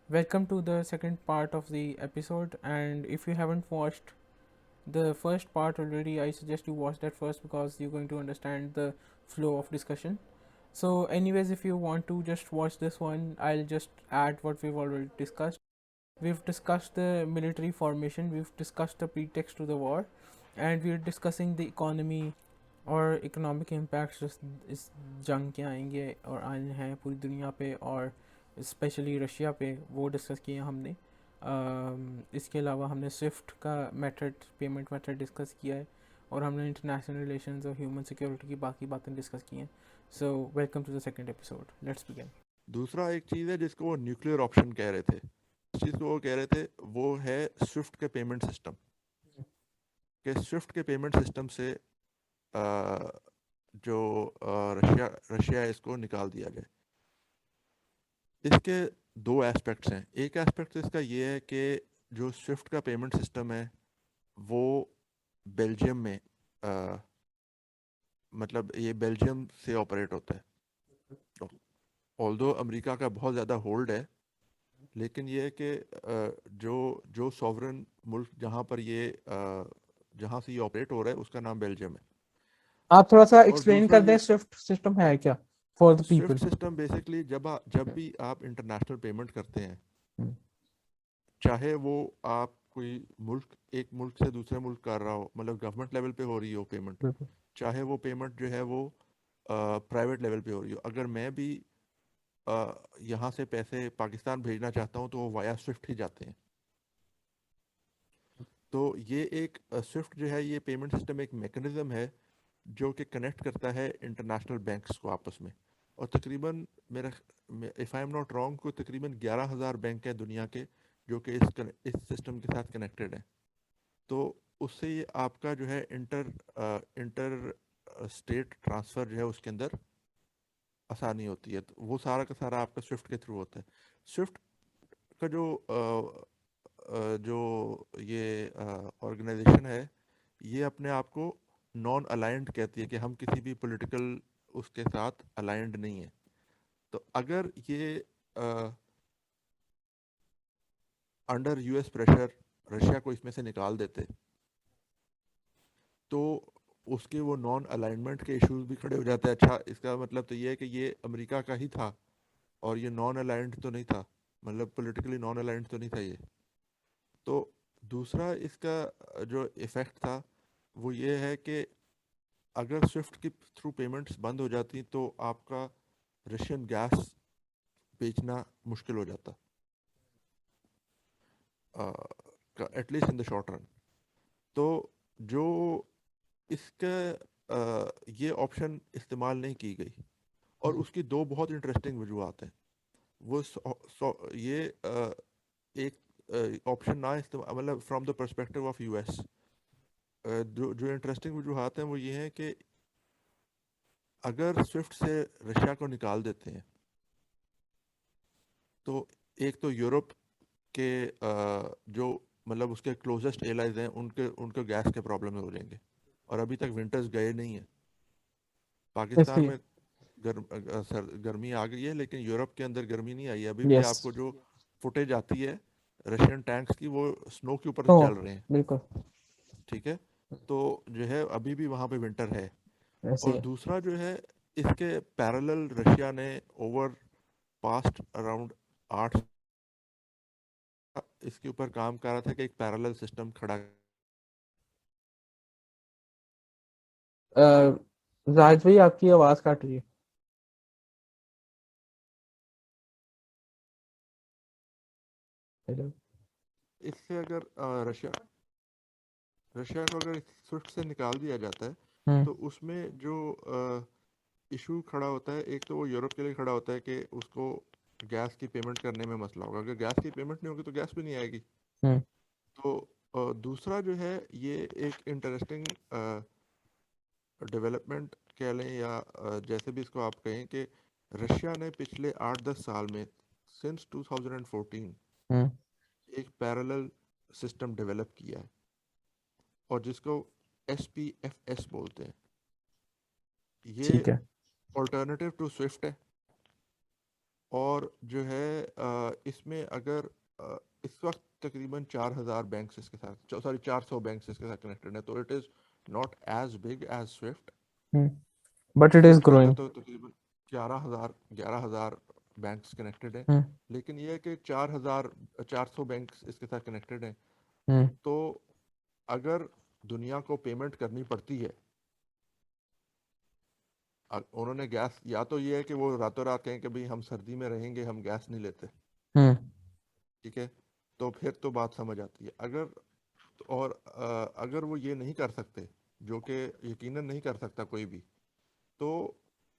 Welcome to the second part of the episode. And if you haven't watched the first part already, I suggest you watch that first because you're going to understand the flow of discussion. So, anyways, if you want to just watch this one, I'll just add what we've already discussed. We've discussed the military formation, we've discussed the pretext to the war, and we're discussing the economy اور economic impacts جو اس جنگ کے آئیں گے اور آئے ہیں پوری دنیا پہ اور اسپیشلی رشیا پہ، وہ ڈسکس کیے ہم نے. اس کے علاوہ ہم نے سوئفٹ کا میتھڈ، پیمنٹ میتھڈ ڈسکس کیا ہے، اور ہم نے انٹرنیشنل ریلیشنز اور ہیومن سیکورٹی کی باقی باتیں ڈسکس کی ہیں. So welcome to the second episode, let's begin. دوسرا ایک چیز ہے جس کو وہ نیوکلیئر آپشن کہہ رہے تھے. اس چیز کو وہ کہہ رہے تھے وہ ہے سوئفٹ کے پیمنٹ سسٹم. کہ سوئفٹ کے پیمنٹ سسٹم سے جو رشیا ہے اس کو نکال دیا جائے. اس کے دو ایسپیکٹس ہیں. ایک ایسپیکٹ اس کا یہ ہے کہ جو سوئفٹ کا پیمنٹ سسٹم ہے وہ بیلجیم میں مطلب یہ بیلجیم سے آپریٹ ہوتا ہے. آلدو امریکہ کا بہت زیادہ ہولڈ ہے، لیکن یہ ہے کہ جو سوورن ملک جہاں سے یہ آپریٹ ہو رہا ہے اس کا نام بیلجیم ہے. آپ تھوڑا سا اور ایکسپلین دوسرا کر دیں یہ سوئفٹ سسٹم ہے کیا for the people. Swift system basically جب بھی آپ انٹرنیشنل پیمنٹ کرتے ہیں، چاہے وہ آپ کوئی ایک ملک سے دوسرے ملک کر رہا ہو، مطلب گورنمنٹ لیول پہ ہو رہی ہو پیمنٹ، چاہے وہ پیمنٹ جو ہے وہ پرائیویٹ لیول پہ ہو رہی ہو. اگر میں بھی یہاں سے پیسے پاکستان بھیجنا چاہتا ہوں تو وہ وایا سوئفٹ ہی جاتے ہیں. تو یہ ایک سوئفٹ جو ہے یہ پیمنٹ سسٹم ایک میکنزم ہے جو کہ کنیکٹ کرتا ہے انٹرنیشنل بینکس کو آپس میں. اور تقریباً میرا if I am not wrong کوئی تقریباً 11,000 بینک ہیں دنیا کے جو کہ اس سسٹم کے ساتھ کنیکٹڈ ہیں. تو اس سے یہ آپ کا جو ہے انٹر اسٹیٹ ٹرانسفر جو ہے اس کے اندر آسانی ہوتی ہے. تو وہ سارا کا سارا آپ کا سوئفٹ کے تھرو ہوتا ہے. سوئفٹ کا جو یہ آرگنائزیشن ہے یہ اپنے آپ کو نان الائنڈ کہتی ہے کہ ہم کسی بھی پولیٹیکل اس کے ساتھ الائنڈ نہیں ہیں. تو اگر یہ under U S pressure Russia کو اس میں سے نکال دیتے تو اس کے وہ نان الائنمنٹ کے ایشوز بھی کھڑے ہو جاتے ہیں. اچھا اس کا مطلب تو یہ ہے کہ یہ امریکہ کا ہی تھا اور یہ نان الائنڈ تو نہیں تھا، مطلب پولیٹیکلی نان الائنڈ تو نہیں تھا یہ. تو دوسرا اس کا جو ایفیکٹ تھا وہ یہ ہے کہ اگر سوئفٹ کی تھرو پیمنٹس بند ہو جاتی تو آپ کا رشین گیس بیچنا مشکل ہو جاتا at least in the short run. تو جو اس کا یہ آپشن استعمال نہیں کی گئی اور اس کی دو بہت انٹرسٹنگ وجوہات ہیں. وہ یہ ایک آپشن نہ استعمال مطلب from the perspective of U S جو انٹرسٹنگ وجوہات ہیں وہ یہ ہیں کہ اگر سوئفٹ سے رشیا کو نکال دیتے ہیں تو ایک تو یورپ کے جو مطلب اس کے کلوزسٹ ایلائز ہیں ان کے گیس کے پرابلم ہو جائیں گے. اور ابھی تک ونٹرز گئے نہیں ہیں. پاکستان میں گرمی آ گئی ہے لیکن یورپ کے اندر گرمی نہیں آئی ہے. ابھی بھی آپ کو جو فوٹیج آتی ہے رشین ٹینکس کی وہ سنو کے اوپر چل رہے ہیں. بالکل ٹھیک ہے، تو جو ہے ابھی بھی وہاں پہ ونٹر ہے. اور دوسرا جو ہے اس کے پیرالل رشیا نے اوور پاسٹ اراؤنڈ 8 اس کے اوپر کام کر رہا تھا کہ ایک پیرالل سسٹم کھڑا. زاہد بھائی آپ کی آواز کٹ رہی ہے. اس سے اگر رشیا کو اگر سوئفٹ سے نکال دیا جاتا ہے تو اس میں جو ایشو کھڑا ہوتا ہے ایک تو وہ یورپ کے لیے کھڑا ہوتا ہے کہ اس کو گیس کی پیمنٹ کرنے میں مسئلہ ہوگا. اگر گیس کی پیمنٹ نہیں ہوگی تو گیس بھی نہیں آئے گی. تو دوسرا جو ہے یہ ایک انٹرسٹنگ ڈیولپمنٹ کہہ لیں یا جیسے بھی اس کو آپ کہیں کہ رشیا نے پچھلے 8-10 سال میں سنس 2014 ایک پیرالل سسٹم ڈیولپ کیا ہے اور جس کو SPFS بولتے ہیں. یہ آلٹرنیٹیو ٹو سوئفٹ ہے اور جو ہے اس میں اگر اس وقت تقریباً 4,000 بینکس اس کے ساتھ، سوری 400 بینکس اس کے ساتھ کنیکٹڈ ہیں، تو it is not as big as Swift. But it is Swift کے اندر گروئنگ. تو تقریباً 11,000 بینکس کنیکٹڈ ہیں، لیکن یہ ہے کہ 400 بینکس اس کے ساتھ کنیکٹڈ ہیں. تو اگر دنیا کو پیمنٹ کرنی پڑتی ہے، انہوں نے گیس، یا تو یہ ہے کہ وہ راتوں رات کہیں کہ بھئی ہم سردی میں رہیں گے، ہم گیس نہیں لیتے، ٹھیک ہے، تو پھر تو بات سمجھ آتی ہے. اور اگر وہ یہ نہیں کر سکتے، جو کہ یقیناً نہیں کر سکتا کوئی بھی، تو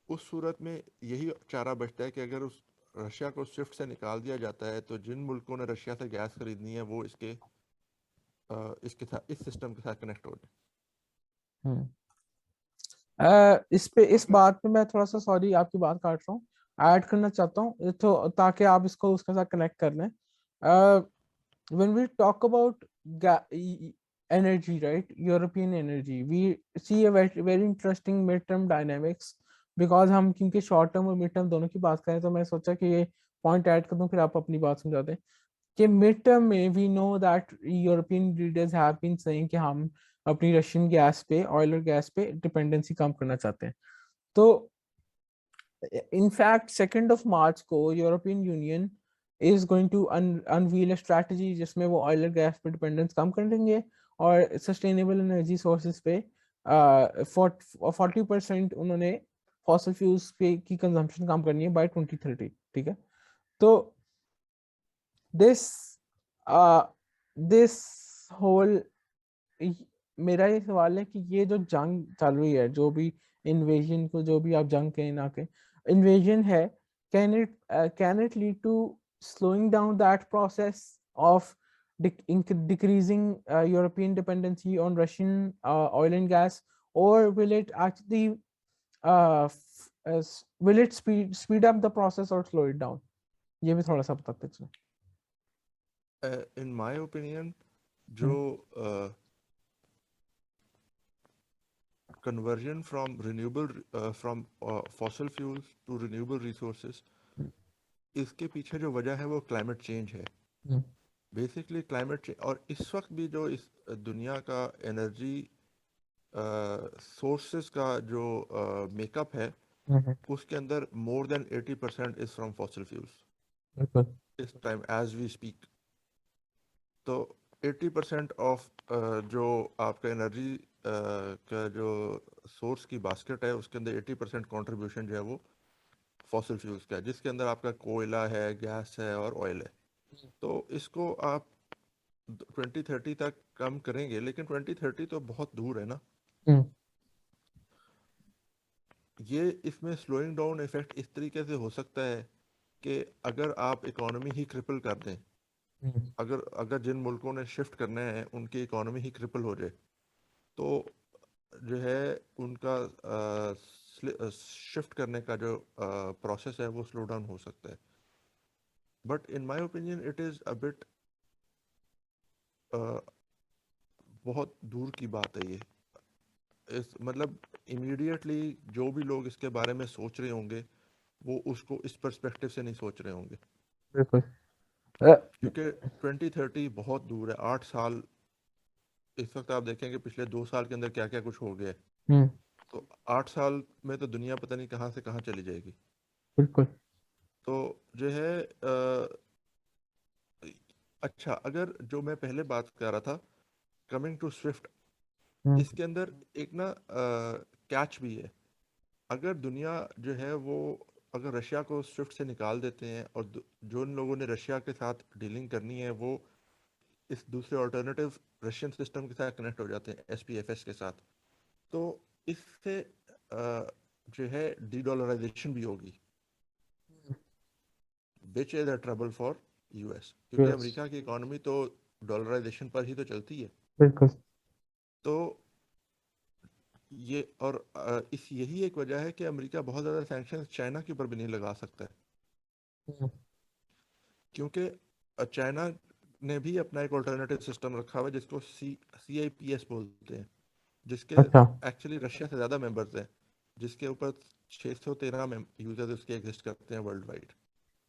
اس صورت میں یہی چارہ بچتا ہے کہ اگر اس رشیا کو سوئفٹ سے نکال دیا جاتا ہے، تو جن ملکوں نے رشیا سے گیس خریدنی ہے وہ اس کے ساتھ، اس سسٹم کے ساتھ کنیکٹ ہو جائے. اس پہ، اس اگر بات پہ میں تھوڑا سا، سوری آپ کی بات کاٹ رہا ہوں، ایڈ کرنا چاہتا ہوں تو تاکہ آپ اس کو اس کے ساتھ کنیکٹ کر لیں. when we talk about energy, right, European energy, we see a very interesting mid-term dynamics, because ہم کیونکہ شارٹ ٹرم اور مڈ ٹرم دونوں کی بات کریں، تو میں سوچا کہ یہ پوائنٹ ایڈ کر دوں، پھر آپ اپنی بات سمجھا دیں کہ مڈ ٹرم میں we know that European leaders have been seeing کہ ہم اپنی رشین گیس پہ، آئل اور گیس پہ ڈپینڈنسی کم کرنا چاہتے ہیں. تو ان فیکٹ 2 مارچ کو European Union is going to unveil a strategy جس میں وہ آئل اور گیس پہ ڈپینڈنس کم کر دیں گے، اور سسٹینیبل انرجی سورسز پہ 40% انہوں نے فاسل فیولز کی کنزمپشن کم کرنی ہے بائی 2030. ٹھیک ہے، تو دس ہول، میرا یہ سوال ہے کہ یہ جو جنگ چل رہی ہے، جو بھی انویژن کو، جو بھی آپ جنگ کہیں نہ کہیں، انویژن ہے، can it lead to slowing down that process of decreasing European dependency on Russian oil and gas, or will it actually will it speed up the process or slow it down? یہ بھی تھوڑا سا بتاتے چلیں. In my opinion, جو conversion from fossil fuels to renewable resources, اس کے پیچھے جو وجہ ہے وہ کلائمیٹ چینج ہے. بیسکلی کلائمیٹ چینج، اور اس وقت بھی جو اس دنیا کا انرجی سورسز کا جو میک اپ ہے، اس کے اندر more than 80% is from fossil fuels اس ٹائم ایز وی اسپیک. تو 80% آف جو آپ کا انرجی کا جو سورس کی باسکٹ ہے، اس کے اندر 80% کنٹریبیوشن جو ہے وہ فاسل فیولز کا ہے، جس کے اندر آپ کا کوئلہ ہے، گیس ہے اور آئل ہے. تو اس کو آپ 2030 تک کم کریں گے، لیکن 2030 تو بہت دور ہے نا. یہ اس میں سلوئنگ ڈاؤن ایفیکٹ اس طریقے سے ہو سکتا ہے کہ اگر آپ اکانومی ہی کرپل کر دیں، اگر جن ملکوں نے شفٹ کرنا ہے ان کی اکانومی ہی کرپل ہو جائے، تو جو ہے ان کا شفٹ کرنے کا جو پروسیس ہے وہ سلو ڈاؤن ہو سکتا ہے. But in my opinion it is a but, بہت دور کی بات ہے یہ. مطلب امیڈیٹلی جو بھی لوگ اس کے بارے میں سوچ رہے ہوں گے، وہ اس کو اس پرسپیکٹو سے نہیں سوچ رہے ہوں گے. بالکل، کیونکہ 2030 بہت دور ہے، 8 سال. اس وقت آپ دیکھیں کہ پچھلے 2 سال کے اندر کیا کیا کچھ ہو گیا ہے، تو 8 سال میں تو دنیا پتہ نہیں کہاں سے کہاں چلی جائے گی. بالکل. تو جو ہے اچھا، اگر جو میں پہلے بات کر رہا تھا کمنگ ٹو سوئفٹ، اس کے اندر ایک نا کیچ بھی ہے. اگر دنیا جو ہے وہ، اگر رشیا کو سوئفٹ سے نکال دیتے ہیں، اور جو ان لوگوں نے رشیا کے ساتھ ڈیلنگ کرنی ہے وہ اس دوسرے آلٹرنیٹیو رشین سسٹم کے ساتھ کنیکٹ ہو جاتے ہیں، ایس پی ایف ایس کے ساتھ، تو اس سے جو ہے ڈی ڈالرائزیشن بھی ہوگی، وچ از اے ٹربل فار یو ایس، کیونکہ امریکہ کی اکانومی تو ڈالرائزیشن پر ہی تو چلتی ہے. بالکل. تو یہ، اور یہی ایک وجہ ہے کہ امریکہ بہت زیادہ سینکشنز چائنا کے اوپر بھی نہیں لگا سکتا ہے، کیونکہ چائنا نے بھی اپنا ایک آلٹرنیٹیو سسٹم رکھا ہوا ہے جس کو سی آئی پی ایس بولتے ہیں، جس کے ایکچولی رشیا سے زیادہ ممبرز ہیں، جس کے اوپر 613 یوزرز اس کے ایگزسٹ کرتے ہیں ورلڈ وائڈ.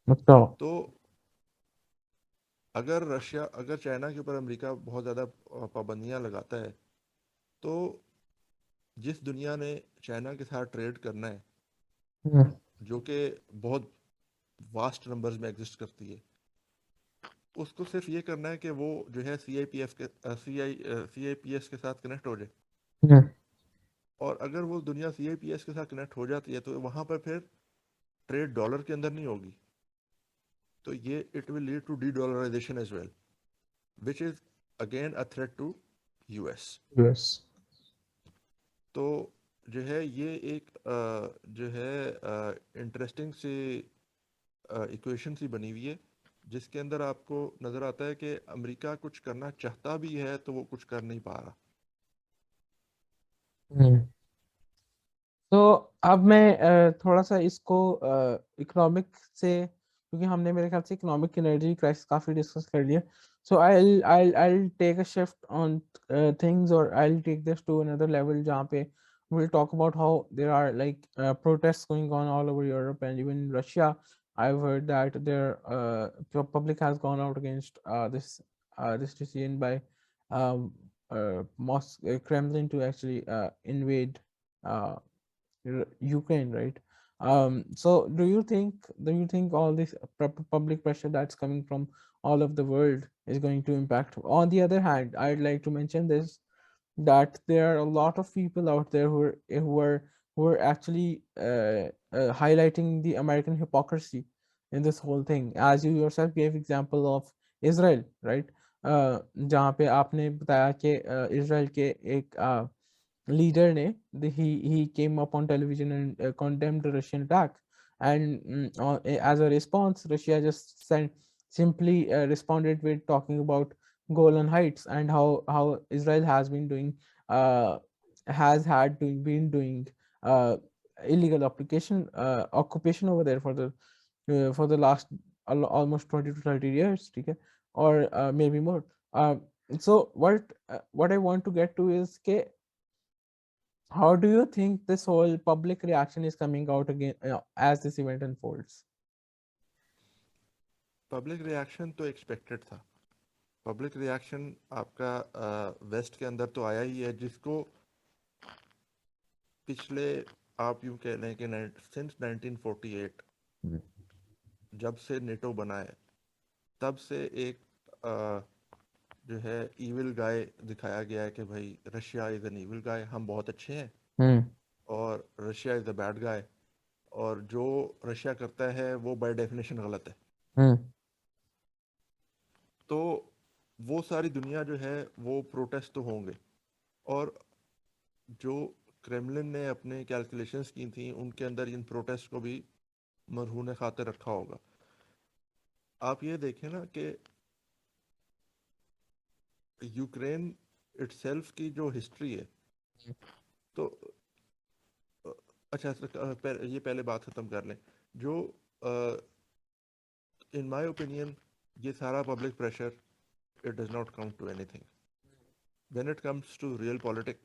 اچھا. تو اگر چائنا کے اوپر امریکہ بہت زیادہ پابندیاں لگاتا ہے، تو جس دنیا نے چائنا کے ساتھ ٹریڈ کرنا ہے، ہوں. جو کہ بہت واسٹ نمبرز میں ایگزسٹ کرتی ہے، اس کو صرف یہ کرنا ہے کہ وہ جو ہے سی آئی پی ایس کے ساتھ کنیکٹ ہو جائے. ہوں. اور اگر وہ دنیا سی آئی پی ایس کے ساتھ کنیکٹ ہو جاتی ہے تو وہاں پر پھر ٹریڈ ڈالر کے اندر نہیں ہوگی. تو یہ it will lead to de dollarisation as well, which is again a threat to U S. Yes. تو جو ہے یہ ایک جو ہے انٹرسٹنگ سی ایکویشن سی بنی ہوئی ہے، جس کے اندر آپ کو نظر آتا ہے کہ امریکہ کچھ کرنا چاہتا بھی ہے تو وہ کچھ کر نہیں پا رہا. ہوں. تو اب میں تھوڑا سا اس کو اکنامک سے، کیونکہ ہم نے میرے خیال سے اکنامک انرجی کرائسس کافی ڈسکس کر لیا. سو I'll take a shift on things, or I'll take this to another level جہاں پہ we'll talk about how there are like protests going on all over Europe and even Russia. I've heard that their public has gone out against this decision by Kremlin to actually invade uh, Ukraine, right? So do you think all this public pressure that's coming from all of the world is going to impact? On the other hand, I'd like to mention this, that there are a lot of people out there who are actually highlighting the American hypocrisy in this whole thing. As you yourself gave example of Israel, right? جہاں پہ آپ نے بتایا کہ اسرائیل کے ایک leader ne, he came up on television and condemned the Russian attack, and as a response Russia just simply responded with talking about Golan Heights and how Israel has been doing been doing illegal occupation over there for the last almost 20 to 30 years, okay? Or maybe more. So what I want to get to is ke, how do you think this whole public reaction is coming out again as this event unfolds? Public reaction تو expected تھا. Public reaction آپ کا waste کے اندر تو آیا ہی ہے، جس کو پچھلے آپ یوں کہہ لیں کہ سنس 1948 جب سے نیٹو بنا ہے، تب سے ایک جو ہے ایول گائے دکھایا گیا ہے کہ بھائی رشیا از این ایول گائے، ہم بہت اچھے ہیں، Hmm. اور Russia is a bad guy, اور جو رشیا کرتا ہے وہ بائی ڈیفینیشن غلط ہے. Hmm. تو وہ ساری دنیا جو ہے وہ پروٹیسٹ تو ہوں گے، اور جو کریملن نے اپنے کیلکولیشنز کی تھیں ان کے اندر ان پروٹیسٹ کو بھی مرہون خاطر رکھا ہوگا. آپ یہ دیکھیں نا کہ یوکرین اٹ سیلف کی جو ہسٹری ہے، تو اچھا یہ پہلے بات ختم کر لیں. جو ان مائی اوپینین یہ سارا public pressure it does not count to anything when it comes to real politic.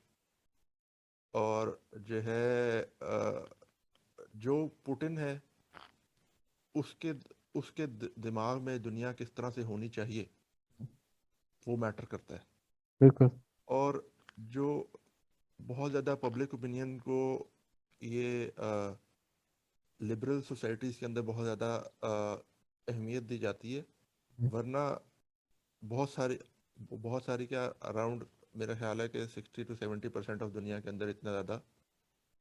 اور جو ہے جو پوٹن ہے اس کے دماغ میں دنیا کس طرح سے ہونی چاہیے وہ میٹر کرتا ہے. بالکل. اور جو بہت زیادہ پبلک اوپینین کو یہ لبرل سوسائٹیز کے اندر بہت زیادہ اہمیت دی جاتی ہے، ورنہ بہت ساری کیا اراؤنڈ میرا خیال ہے کہ 60 to 70% آف دنیا کے اندر اتنا زیادہ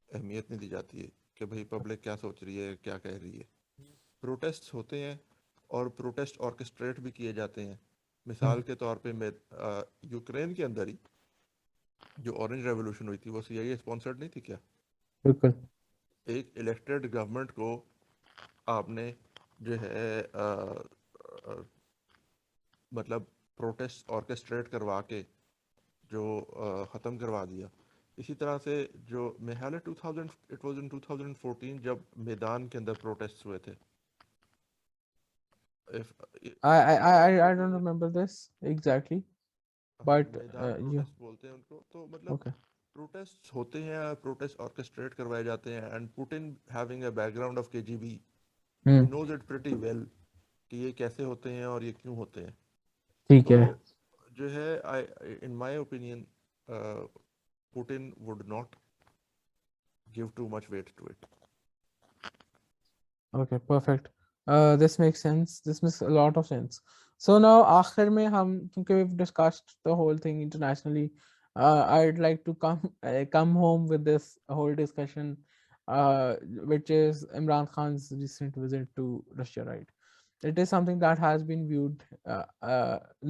اہمیت نہیں دی جاتی ہے کہ بھئی پبلک کیا سوچ رہی ہے، کیا کہہ رہی ہے. پروٹیسٹ ہوتے ہیں اور پروٹیسٹ آرکسٹریٹ بھی کیے جاتے ہیں. مثال کے طور پہ یوکرین کے اندر ہی جو اورنج ریولوشن ہوئی تھی وہ سی آئی اے اسپانسرڈ نہیں تھی کیا؟ بالکل. ایک الیکٹڈ گورنمنٹ کو آپ نے جو ہے مطلب پروٹیسٹ آرکسٹریٹ کروا کے جو ختم کروا دیا. اسی طرح سے جو میگھالیہ 2014 جب میدان کے اندر پروٹیسٹ ہوئے تھے. I don't remember this exactly, but میدان you پروٹیسٹ بولتے ہیں ان کو. تو مطلب okay. پروٹیسٹ ہوتے ہیں، پروٹیسٹ آرکسٹریٹ کروائے جاتے ہیں، and Putin having a back ground of کے جی بی he ہوں knows it pretty well کہ یہ کیسے ہوتے ہیں اور یہ کیوں ہوتے ہیں. ٹھیک تو ہے. جو ہے in my opinion Putin would not give too much weight to it. Okay, perfect. This makes sense. This makes a lot of sense. So now, آخر میں ہم کیونکہ we've discussed the whole thing internationally, I'd like to come home with this whole discussion, which is Imran Khan's recent visit to Russia, right? It is something that has been viewed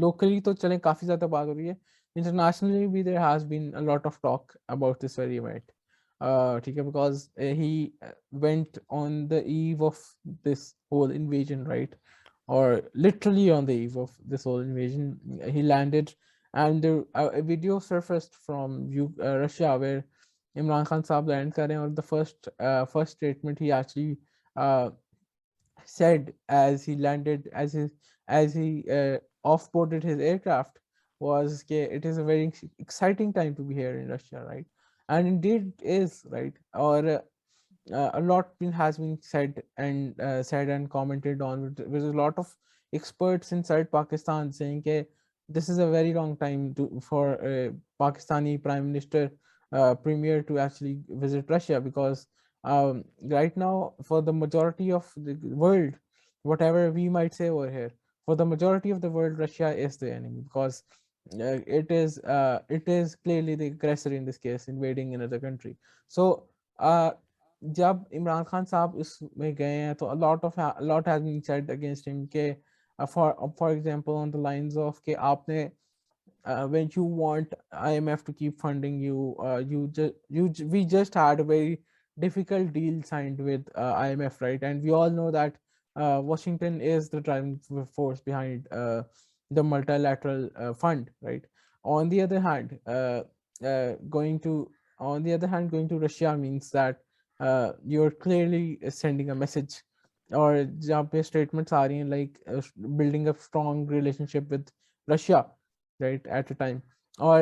locally. تو چلیں کافی زیادہ بات ہو رہی ہے. Internationally بھی there has been a lot of talk about this very event. ٹھیک ہے, because he went on the eve of this whole invasion, right? Or literally on the eve of this whole invasion, he landed, and a video surfaced from Russia where Imran Khan saab land kar rahe hain, اور the first statement he actually uh, said as he landed, as he off-boarded his aircraft, was it is a very exciting time to be here in Russia, right? And indeed it is, right? Or a lot has been said and commented on with a lot of experts inside Pakistan saying that this is a very long time for Pakistani Prime Minister Premier to actually visit Russia, because right now for the majority of the world, whatever we might say over here, for the majority of the world, Russia is the enemy, because it is clearly the aggressor in this case, invading another country. So جب عمران خان صاحب اس میں گئے ہیں تو lot has been said against him کہ for example on the lines of کہ آپ نے when you want IMF to keep funding you, we just had a very difficult deal signed with IMF, right? And we all know that Washington is the driving force behind the multilateral fund, right? On the other hand, going to Russia means that you're clearly sending a message, اور جہاں پہ statements آ رہی ہیں like building a strong relationship with Russia, right, at a time. Or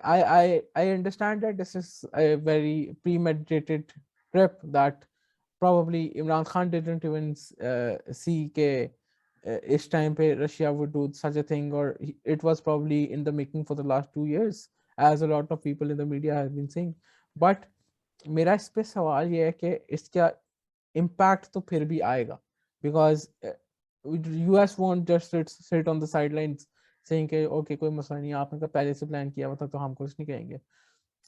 I understand that this is a very premeditated trip that probably Imran Khan didn't even see کہ اس time پہ Russia would do such a thing, or it was probably in the making for the last 2 years, as a lot of people in the media have been saying. But میرا اس پہ سوال یہ ہے کہ اس کا impact تو پھر بھی آئے گا, because U S won't just sit on the side lines seeing کہ اوکے کوئی مسئلہ نہیں, آپ نے پہلے سے پلان کیا ہوا تھا تو ہم کچھ نہیں کہیں گے.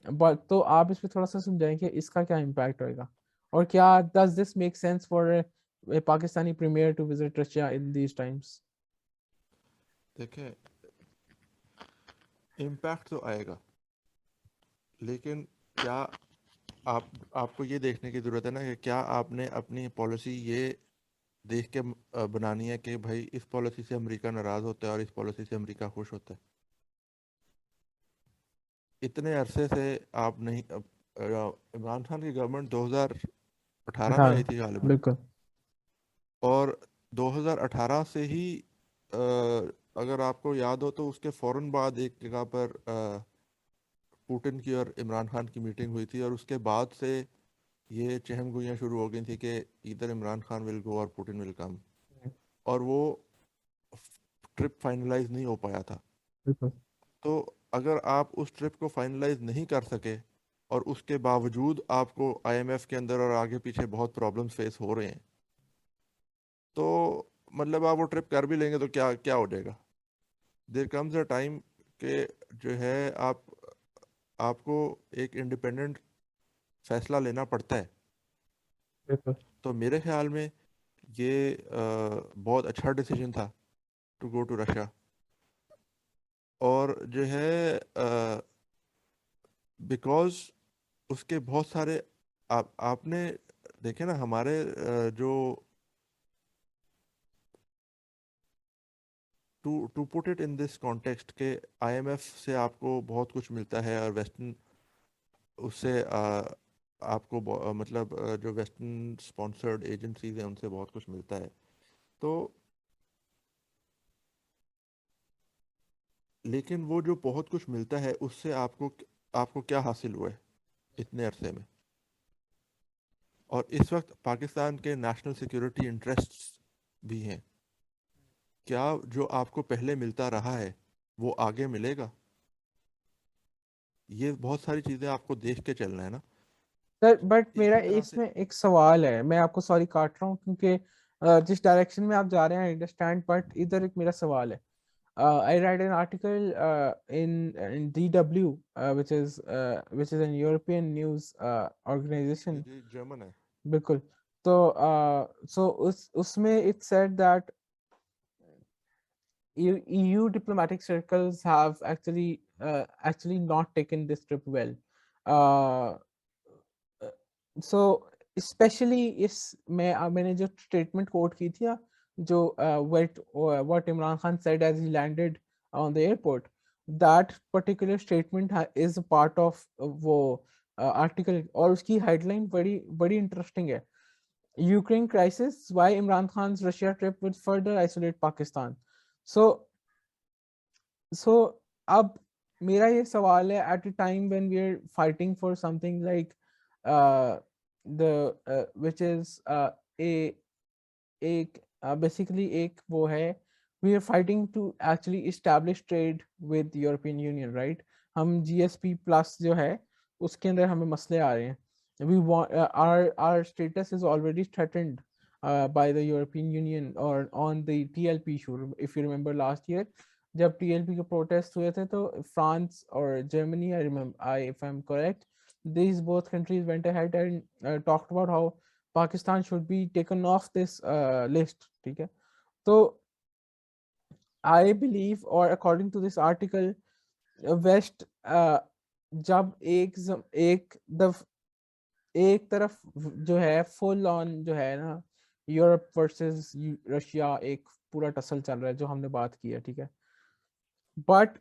بٹ تو آپ اس پہ تھوڑا سا سمجھائیں کہ اس کا کیا امپیکٹ ہوئے گا, اور کیا does this make sense for Pakistani premier to visit Russia in these times? دیکھیں امپیکٹ تو آئے گا, لیکن کیا آپ کو یہ دیکھنے کی ضرورت ہے نا کہ کیا آپ نے اپنی پالیسی یہ دیکھ کے بنانی ہے کہ بھائی اس پالیسی سے امریکہ ناراض ہوتا ہے اور اس پالیسی سے امریکہ خوش ہوتا ہے. اتنے عرصے سے آپ نہیں, عمران خان کی گورنمنٹ 2018 میں آئی تھی غالباً, بالکل. اور 2018 سے ہی اگر آپ کو یاد ہو تو اس کے فوراً بعد ایک جگہ پر پوٹن کی اور عمران خان کی میٹنگ ہوئی تھی, اور اس کے بعد سے یہ چہم گوئیاں شروع ہو گئی تھیں کہ ادھر عمران خان ول گو اور پوٹن ول کم, اور وہ ٹرپ فائنلائز نہیں ہو پایا تھا. بالکل. تو اگر آپ اس ٹرپ کو فائنلائز نہیں کر سکے اور اس کے باوجود آپ کو آئی ایم ایف کے اندر اور آگے پیچھے بہت پرابلم فیس ہو رہے ہیں, تو مطلب آپ وہ ٹرپ کر بھی لیں گے تو کیا ہو جائے گا. دیر کمز اے ٹائم کہ جو ہے آپ کو ایک انڈیپینڈنٹ فیصلہ لینا پڑتا ہے. بالکل. تو میرے خیال میں یہ بہت اچھا ڈیسیجن تھا ٹو گو ٹو رشیا. اور جو ہے بیکاز اس کے بہت سارے آپ نے دیکھے نا ہمارے جو to put it in this context کہ آئی ایم ایف سے آپ کو بہت کچھ ملتا ہے اور ویسٹرن اس سے آپ کو مطلب جو ویسٹرن اسپانسرڈ ایجنسیز ہیں ان سے بہت کچھ ملتا ہے. تو لیکن وہ جو بہت کچھ ملتا ہے اس سے آپ کو کیا حاصل ہوا ہے اتنے عرصے میں, اور اس وقت پاکستان کے نیشنل سیکیورٹی انٹرسٹس بھی ہیں. کیا جو آپ کو پہلے ملتا رہا ہے وہ آگے ملے گا؟ یہ بہت ساری چیزیں آپ کو دیکھ کے چلنا ہے نا. سر بٹ میرا اسی طرح اس سے میں ایک سوال ہے, میں آپ کو سوری کاٹ رہا ہوں کیونکہ جس ڈائریکشن میں آپ جا رہے ہیں آئی انڈرسٹینڈ, بٹ ادھر ایک میرا سوال ہے. I read an article in DW, which is an European news organization. یہ جرمن ہے. بالکل. تو اس میں it said that EU diplomatic circles have actually not taken this trip well. Uh, so especially اس میں نے جو اسٹیٹمنٹ کوٹ کی تھی نا, جو what Imran Khan said as he landed on the airport, that particular statement is a part of وہ article, اور اس کی ہیڈ لائن بڑی بڑی انٹرسٹنگ ہے. Ukraine crisis, why Imran Khan's Russia trip would further isolate Pakistan. So اب میرا یہ سوال ہے, at a time when we are fighting for something like which is ایک بیسیکلی ایک وہ ہے, we are fighting to actually establish trade with European Union, right. ہم جی ایس پی پلس جو ہے اس کے اندر ہمیں مسئلے آ رہے ہیں. we want our status is already threatened by the European Union or on the TLP issue. If you remember last year, جب ٹی ایل پی کے پروٹیسٹ ہوئے تھے تو فرانس اور Germany, if I'm correct, these both countries went ahead and talked about how Pakistan should be taken off this list. ٹھیک ہے, تو I believe, or according to this article, West جب ایک طرف جو ہے فل آن جو ہے نا یورپ ورسز رشیا, ایک پورا ٹسل چل رہا ہے جو ہم نے بات کی ہے, ٹھیک ہے. بٹ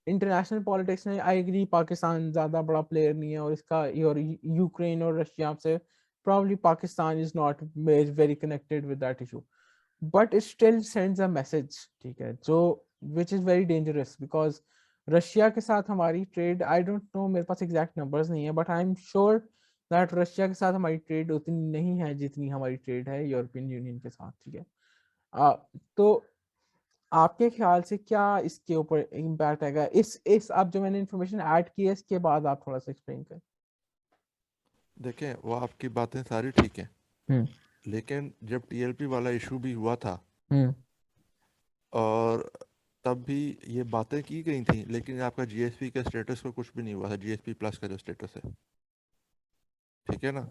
انٹرنیشنل پالیٹکس میں آئی ایگری پاکستان زیادہ بڑا پلیئر نہیں ہے, اور اس کا یوکرین اور رشیا سے probably Pakistan is not very connected with that issue, but it still sends a message, ٹھیک ہے, جو which is very dangerous because Russia کے ساتھ ہماری ٹریڈ, آئی ڈونٹ نو, میرے پاس ایگزیکٹ نمبرز نہیں ہیں, but I am sure that Russia کے ساتھ ہماری ٹریڈ اتنی نہیں ہے جتنی ہماری ٹریڈ ہے یورپین یونین کے ساتھ, ٹھیک ہے. تو آپ کے خیال سے کیا اس کے اوپر امپیکٹ آئے گا, اس آپ جو میں نے انفارمیشن ایڈ کی ہے اس کے بعد آپ تھوڑا سا ایکسپلین کریں. دیکھیں وہ آپ کی باتیں ساری ٹھیک ہیں, لیکن جب ٹی ایل پی والا ایشو بھی ہوا تھا اور تب بھی یہ باتیں کی گئی تھیں, لیکن آپ کا جی ایس پی کے اسٹیٹس کو کچھ بھی نہیں ہوا تھا, جی ایس پی پلس کا جو اسٹیٹس ہے, ٹھیک ہے نا.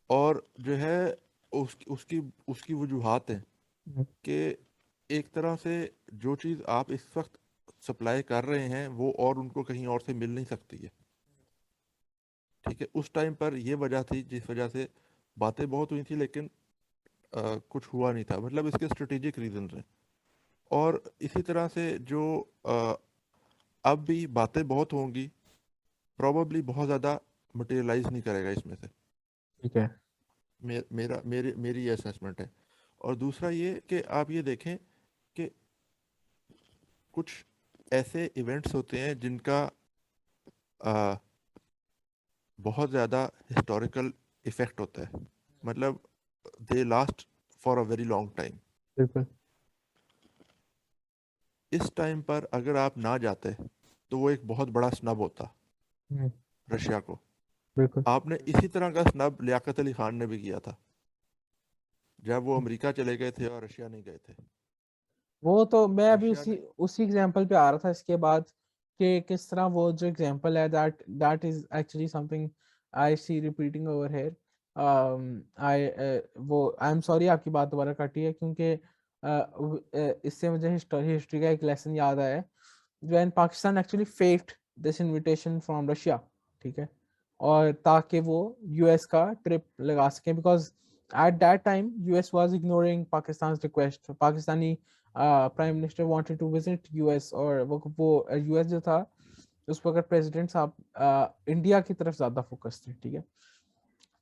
اور جو ہے اس کی وجوہات ہیں کہ ایک طرح سے جو چیز آپ اس وقت سپلائی کر رہے ہیں وہ اور ان کو کہیں اور سے مل نہیں سکتی ہے, ٹھیک ہے. اس ٹائم پر یہ وجہ تھی جس وجہ سے باتیں بہت ہوئی تھیں لیکن کچھ ہوا نہیں تھا, مطلب اس کے اسٹریٹجک ریزنز ہیں. اور اسی طرح سے جو اب بھی باتیں بہت ہوں گی, پروبیبلی بہت زیادہ مٹیریلائز نہیں کرے گا اس میں سے, ٹھیک ہے. میری یہ اسیسمنٹ ہے. اور دوسرا یہ کہ آپ یہ دیکھیں کہ کچھ ایسے ایونٹس ہوتے ہیں جن کا بہت زیادہ ہسٹوریکل ایفیکٹ ہوتا ہے, مطلب they last for a very long time. بالکل. اس ٹائم پر اگر آپ نہ جاتے تو وہ ایک بہت بڑا سنب ہوتا رشیا کو. بالکل. آپ نے اسی طرح کا سنب لیاقت علی خان نے بھی کیا تھا جب وہ امریکہ چلے گئے تھے اور رشیا نہیں گئے تھے. وہ تو میں ابھی رشیا نے اسی ایگزامپل پہ آ رہا تھا اس کے بعد کہ کس طرح وہ جو ایگزامپل ہے that is actually something I see repeating over here. I am sorry آپ کی بات دوبارہ کٹی ہے کیونکہ اس سے مجھے ہسٹری کا ایک لیسن یاد آیا ہے. When Pakistan actually faced this invitation from Russia, ٹھیک ہے, اور تاکہ وہ یو ایس کا ٹرپ لگا سکیں, because at that time U S was ignoring پاکستان's request. Pakistani prime minister wanted to visit U S, اور وہ یو ایس جو تھا اس وقت پریزیڈنٹ صاحب انڈیا کی طرف زیادہ فوکس تھے, ٹھیک ہے.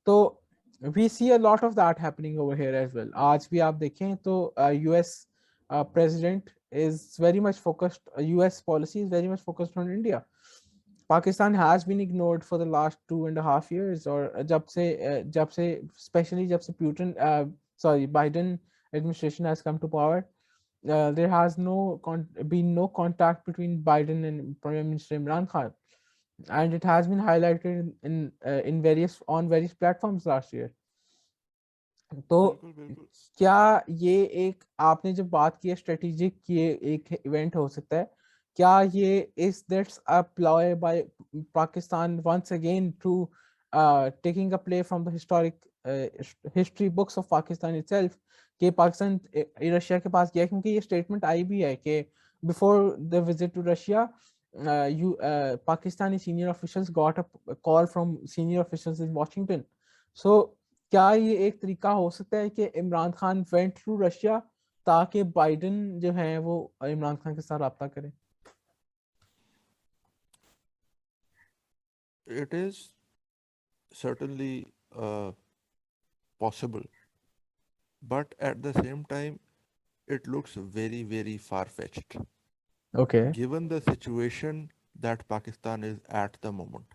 تو we see a lot of that happening over here as well. آج بھی آپ دیکھیں تو U S president is very much focused, US policy is very much focused on India. Pakistan has been ignored for the last 2.5 years, or especially jab se Biden administration has come to power. There has been no contact between Biden and Prime Minister Imran Khan, and it has been highlighted in various platforms last year. تو بالکل بالکل کیا یہ ایک آپ نے جب بات کی ہے اسٹریٹجک یہ ایک ایونٹ ہو سکتا ہے, کیا یہ is that's a ploy by Pakistan once again to taking a play from the historic history books of Pakistan itself, کہ پاکستان رشیا کے پاس گیا, کیونکہ یہ اسٹیٹمنٹ آئی بھی ہے کہ before the visit to Russia Pakistani senior officials got a call from senior officials in Washington. So کیا یہ ایک طریقہ ہو سکتا ہے کہ Imran Khan went to Russia تاکہ بائیڈن جو ہیں وہ عمران خان کے ساتھ رابطہ کریں؟ It is certainly possible, but at the same time it looks very very far-fetched Okay. given the situation that Pakistan is at the moment,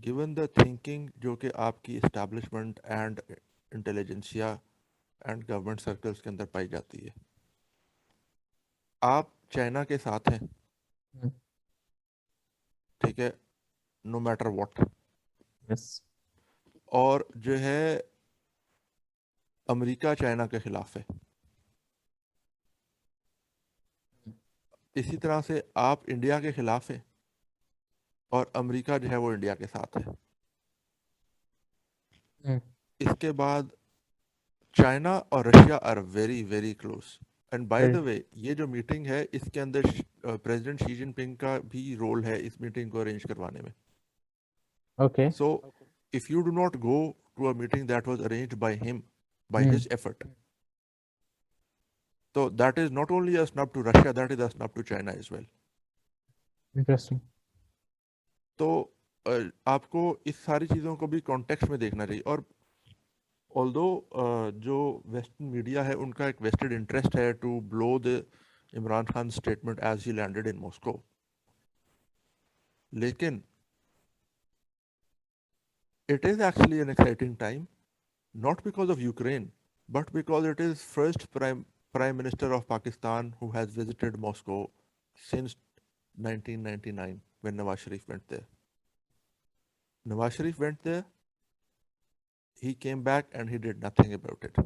given the thinking جو کہ آپ کی establishment and intelligentsia and government circles کے اندر پائی جاتی ہے. آپ China کے ساتھ ہیں, ٹھیک ہے, نو میٹر واٹ, اور جو ہے امریکہ چائنا کے خلاف ہے. اسی طرح سے آپ انڈیا کے خلاف ہیں اور امریکہ جو ہے وہ انڈیا کے ساتھ ہے. اس کے بعد چائنا اور Russia are very very close. And by the way یہ جو میٹنگ ہے اس کے اندر پریزیڈنٹ شی جن پنگ کا بھی رول ہے اس میٹنگ کو ارینج کروانے میں. Okay. So if you do not go to a meeting that was arranged by him, by his effort, so that is not only a snub to Russia, that is a snub to China as well. Interesting. تو آپ کو اس ساری چیزوں کو بھی context میں دیکھنا چاہیے. اور although جو ویسٹرن میڈیا ہے ان کا ایک ویسٹڈ انٹرسٹ ہے to blow the Imran Khan statement as he landed in Moscow, لیکن it is actually an exciting time, not because of Ukraine, but because it is first prime minister of Pakistan who has visited Moscow since 1999 when Nawaz Sharif went there. Nawaz Sharif went there, he came back and he did nothing about it.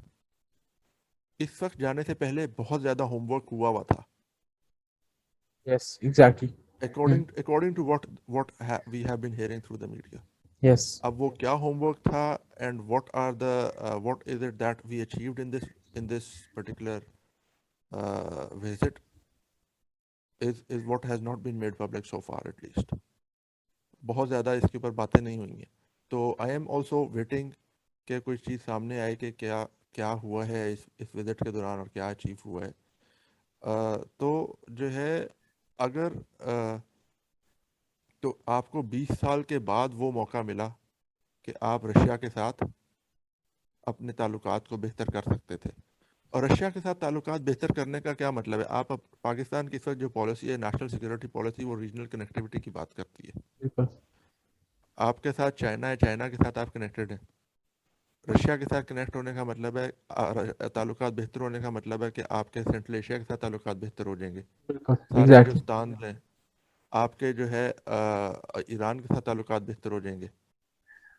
اس وقت جانے سے پہلے بہت زیادہ home work ہوا ہوا تھا. Yes, exactly. According to what we have been hearing through the media. Yes. اب وہ کیا ہوم ورک تھا and what is it that we achieved in this particular visit is what has not been made public so far at least. بہت زیادہ اس کے اوپر باتیں نہیں ہوئی ہیں. تو I am also waiting کہ کوئی چیز سامنے آئے کہ کیا ہوا ہے اس وزٹ کے دوران اور کیا اچیو ہوا ہے. تو جو ہے اگر تو آپ کو 20 سال کے بعد وہ موقع ملا کہ آپ رشیا کے ساتھ اپنے تعلقات کو بہتر کر سکتے تھے. اور رشیا کے ساتھ تعلقات بہتر کرنے کا کیا مطلب ہے؟ آپ پاکستان کی اس وقت جو پالیسی ہے نیشنل سیکورٹی پالیسی, وہ ریجنل کنیکٹیوٹی کی بات کرتی ہے. آپ کے ساتھ چائنا ہے, چائنا کے ساتھ آپ کنیکٹڈ ہیں. رشیا کے ساتھ کنیکٹ ہونے کا مطلب ہے, تعلقات بہتر ہونے کا مطلب ہے کہ آپ کے سینٹرل ایشیا کے ساتھ تعلقات بہتر ہو جائیں گے. سارے ہندوستان ہیں, آپ کے جو ہے ایران کے ساتھ تعلقات بہتر ہو جائیں گے.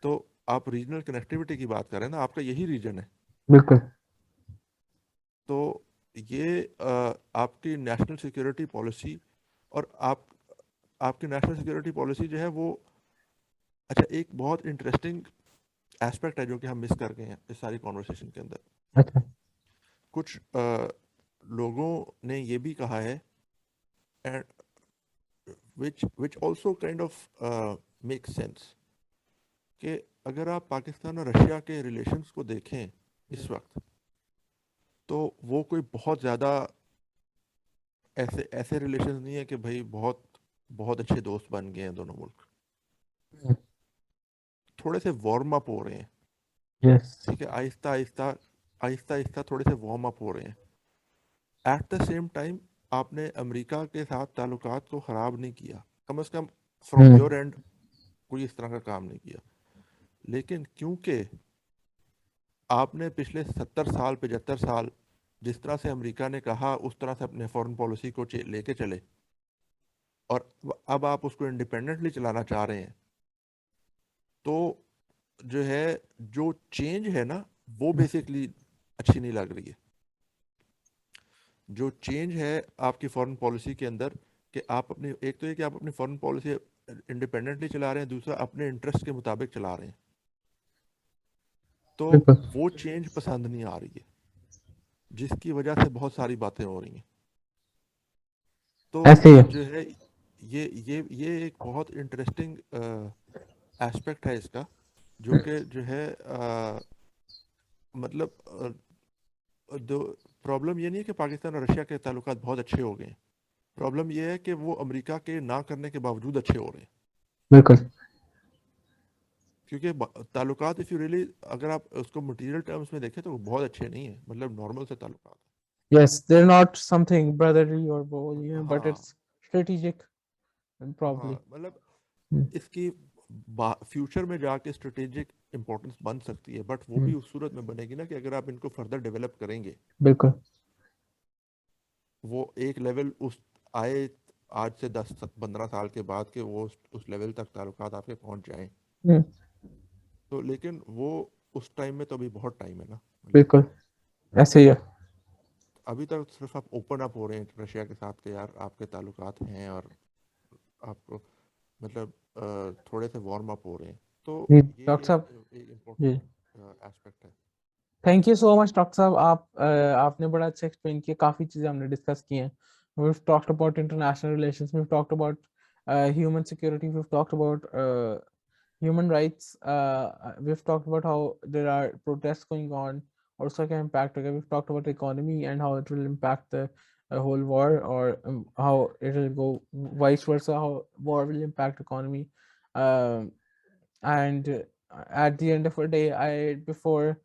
تو آپ ریجنل کنیکٹیوٹی کی بات کر رہے ہیں نا, آپ کا یہی ریجن ہے. بالکل. تو یہ آپ کی نیشنل سیکورٹی پالیسی اور آپ کی نیشنل سیکورٹی پالیسی جو ہے وہ, اچھا ایک بہت انٹرسٹنگ ایسپیکٹ ہے جو کہ ہم مس کر گئے ہیں اس ساری کانورسیشن کے اندر. اچھا. کچھ لوگوں نے یہ بھی کہا ہے which also kind of makes sense کہ اگر آپ پاکستان اور رشیا کے ریلیشنز کو دیکھیں اس وقت, تو وہ کوئی بہت زیادہ ایسے ریلیشنز نہیں ہے کہ بھائی بہت اچھے دوست بن گئے ہیں دونوں ملک. تھوڑے سے وارم اپ ہو رہے ہیں, ٹھیک ہے, آہستہ آہستہ تھوڑے سے وارم اپ ہو رہے ہیں. ایٹ دا سیم ٹائم آپ نے امریکہ کے ساتھ تعلقات کو خراب نہیں کیا, کم از کم فرام یور اینڈ کوئی اس طرح کا کام نہیں کیا. لیکن کیونکہ آپ نے پچھلے 70 سال 75 سال جس طرح سے امریکہ نے کہا اس طرح سے اپنے فورن پالیسی کو لے کے چلے, اور اب آپ اس کو انڈیپینڈنٹلی چلانا چاہ رہے ہیں, تو جو ہے جو چینج ہے نا وہ بیسکلی اچھی نہیں لگ رہی ہے. جو چینج ہے آپ کی فورن پالیسی کے اندر, کہ آپ اپنی, ایک تو یہ کہ آپ اپنی فورن پالیسی انڈیپینڈنٹلی چلا رہے ہیں, دوسرا اپنے انٹرسٹ کے مطابق چلا رہے ہیں, تو بالکل وہ چینج پسند نہیں آ رہی ہے, جس کی وجہ سے بہت ساری باتیں ہو رہی ہیں. تو ایسے ہی ہے. جو ہے یہ ایک بہت انٹرسٹنگ ایسپیکٹ ہے اس کا, جو کہ جو ہے مطلب پرابلم یہ نہیں ہے کہ پاکستان اور رشیا کے تعلقات بہت اچھے ہو گئے ہیں, پرابلم یہ ہے کہ وہ امریکہ کے نہ کرنے کے باوجود اچھے ہو رہے ہیں. بالکل کیونکہ تعلقات اف یو ریلی اگر آپ اس کو مٹیریل ٹرمز میں دیکھیں تو وہ بہت اچھے نہیں ہیں, مطلب نارمل سے تعلقات ہیں. Yes, they're not something brotherly or brotherly, but ہاں it's strategic and ہاں, probably. مطلب ہوں، اس کی فیوچر میں جا کے اسٹریٹجک امپورٹنس بن سکتی ہے, بٹ وہ ہوں، بھی اس صورت میں بنے گی نا کہ اگر آپ ان کو فردر ڈیولپ کریں گے, بالکل وہ ایک لیول اس آئے آج سے 10 15 سال کے بعد کہ وہ اس لیول تک تعلقات آپ کے پہنچ جائیں, ہوں، تو لیکن وہ اس ٹائم میں تو ابھی بہت ٹائم ہے نا. مطلب بالکل ایسے ہی ہے. ابھی تک صرف آپ اوپن اپ ہو رہے ہیں رشیا کے ساتھ کہ یار آپ کے تعلقات ہیں, اور آپ کو مطلب تھوڑے سے وارم اپ ہو رہے ہیں, تو جی یہ ڈاکٹر صاحب, ایک جی امپورٹنٹ ایسپیکٹ ہے. Thank you so much doctor صاحب, آپ نے بڑا اچھا ایکسپلین کیا, کافی چیزیں ہم نے ڈسکس کی ہیں. We've talked about international relations, we've talked about human security, we've talked about human rights, we've talked about how there are protests going on, اور اس کا کیا impact ہوگا. We've talked about economy and how it will impact the whole war, or how it will go vice versa, how war will impact economy. And at the end of the day, before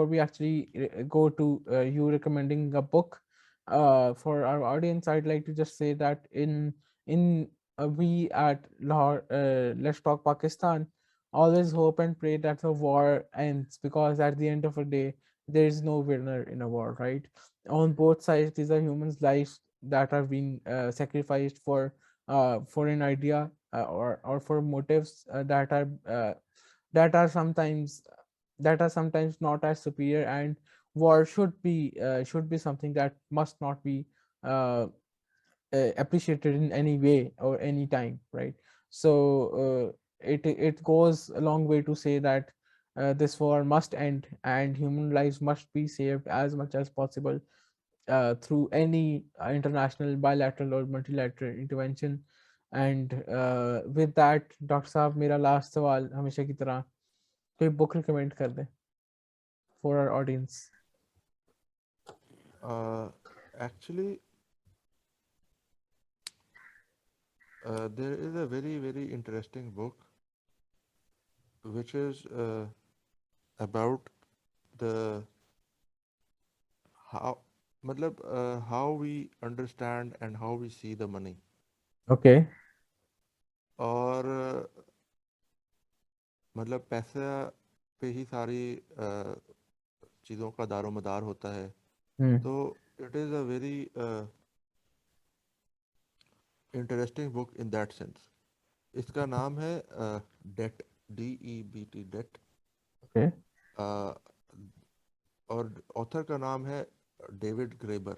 we actually go to you recommending a book for our audience, I'd like to just say that in we at Lahore, Let's Talk Pakistan, always hope and pray that the war ends, because at the end of the day there is no winner in a war, right? On both sides, these are humans' lives that have been sacrificed for an idea, or for motives that are sometimes not as superior. And war should be something that must not be uh, appreciated in any way or any time, right? So it goes a long way to say that this war must end and human lives must be saved as much as possible through any international, bilateral or multilateral intervention. And with that, doctor صاحب, میرا last سوال ہمیشہ کی طرح, کوئی بک recommend کر دیں for our audience. Actually there is a very very interesting book which is about the how مطلب how we understand and how we see the money, okay. اور مطلب پیسہ پہ ہی ساری چیزوں کا دار و مدار ہوتا ہے. تو it is a very interesting book in that sense. اس کا نام ہے ڈیٹ, DEBT, ڈیٹ, اوکے. اور آتھر کا نام ہے David Graeber.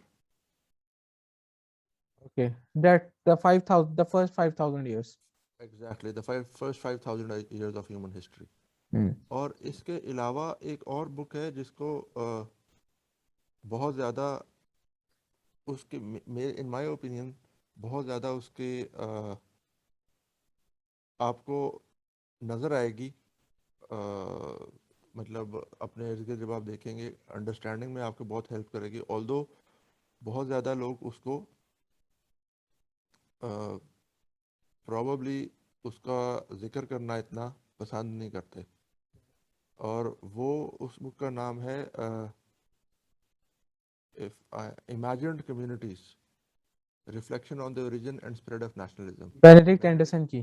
Okay, that the first 5,000 years. Exactly the first 5,000 years of human history. اور اس کے علاوہ ایک اور بک ہے جس کو بہت زیادہ اس کے ان مائی اوپینین بہت زیادہ اس کے آپ کو نظر آئے گی, مطلب اپنے ارد گرد جب آپ دیکھیں گے انڈرسٹینڈنگ میں آپ کو بہت ہیلپ کرے گی, آلدو بہت زیادہ لوگ اس کو پرابیبلی اس کا ذکر کرنا اتنا پسند نہیں کرتے. اور وہ اس بک کا نام ہے imagined communities, reflection on the origin and spread of nationalism. Benedict Anderson کی.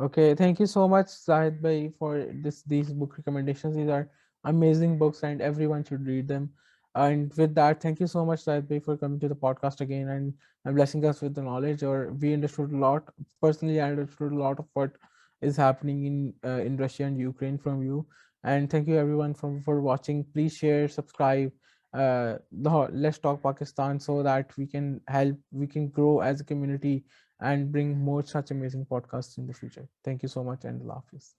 Okay, thank you so much, Zahid Bhai, for these book recommendations. These are amazing books, and everyone should read them. And with that, thank you so much, Zahid Bhai, for coming to the podcast again and blessing us with the knowledge. Or we understood a lot. Personally, I understood a lot of what is happening in Russia and Ukraine from you. And thank you everyone for watching. Please share, subscribe. Let's talk Pakistan so that we can grow as a community and bring more such amazing podcasts in the future. Thank you so much and Allah Hafiz.